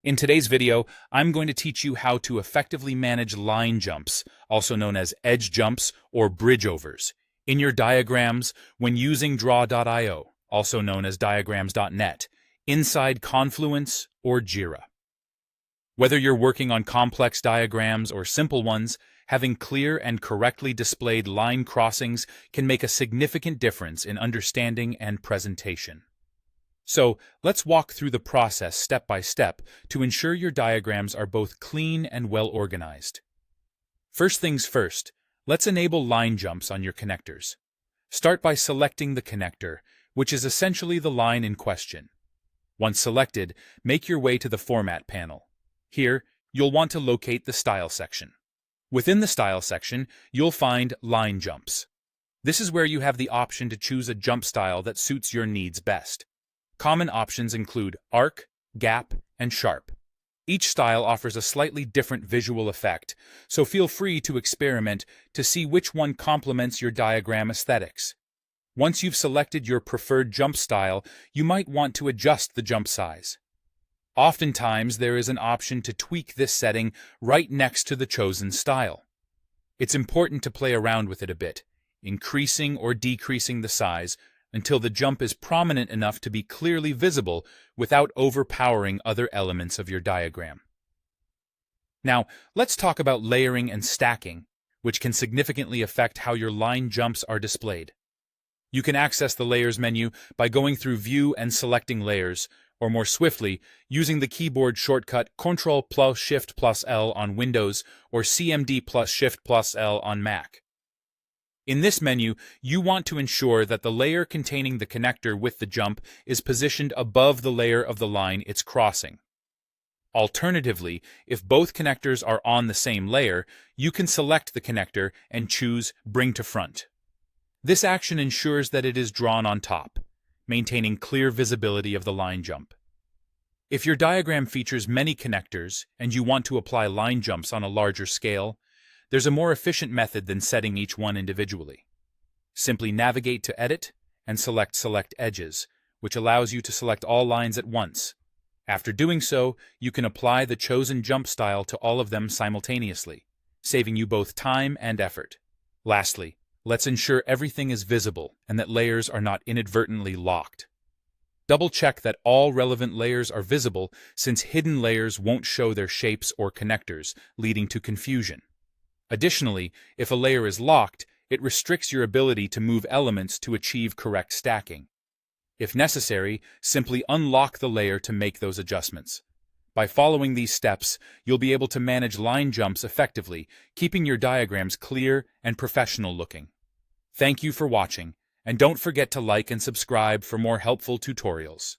In today's video, I'm going to teach you how to effectively manage line jumps, also known as edge jumps or bridgeovers, in your diagrams when using draw.io, also known as diagrams.net, inside Confluence or Jira. Whether you're working on complex diagrams or simple ones, having clear and correctly displayed line crossings can make a significant difference in understanding and presentation. So, let's walk through the process step by step to ensure your diagrams are both clean and well organized. First things first, let's enable line jumps on your connectors. Start by selecting the connector, which is essentially the line in question. Once selected, make your way to the Format panel. Here, you'll want to locate the Style section. Within the Style section, you'll find Line Jumps. This is where you have the option to choose a jump style that suits your needs best. Common options include arc, gap, and sharp. Each style offers a slightly different visual effect, so feel free to experiment to see which one complements your diagram aesthetics. Once you've selected your preferred jump style, you might want to adjust the jump size. Oftentimes, there is an option to tweak this setting right next to the chosen style. It's important to play around with it a bit, increasing or decreasing the size until the jump is prominent enough to be clearly visible without overpowering other elements of your diagram. Now, let's talk about layering and stacking, which can significantly affect how your line jumps are displayed. You can access the Layers menu by going through View and selecting Layers, or more swiftly, using the keyboard shortcut Ctrl+Shift+L on Windows or CMD+Shift+L on Mac. In this menu, you want to ensure that the layer containing the connector with the jump is positioned above the layer of the line it's crossing. Alternatively, if both connectors are on the same layer, you can select the connector and choose Bring to Front. This action ensures that it is drawn on top, maintaining clear visibility of the line jump. If your diagram features many connectors and you want to apply line jumps on a larger scale, there's a more efficient method than setting each one individually. Simply navigate to Edit and select Select Edges, which allows you to select all lines at once. After doing so, you can apply the chosen jump style to all of them simultaneously, saving you both time and effort. Lastly, let's ensure everything is visible and that layers are not inadvertently locked. Double-check that all relevant layers are visible, since hidden layers won't show their shapes or connectors, leading to confusion. Additionally, if a layer is locked, it restricts your ability to move elements to achieve correct stacking. If necessary, simply unlock the layer to make those adjustments. By following these steps, you'll be able to manage line jumps effectively, keeping your diagrams clear and professional looking. Thank you for watching, and don't forget to like and subscribe for more helpful tutorials.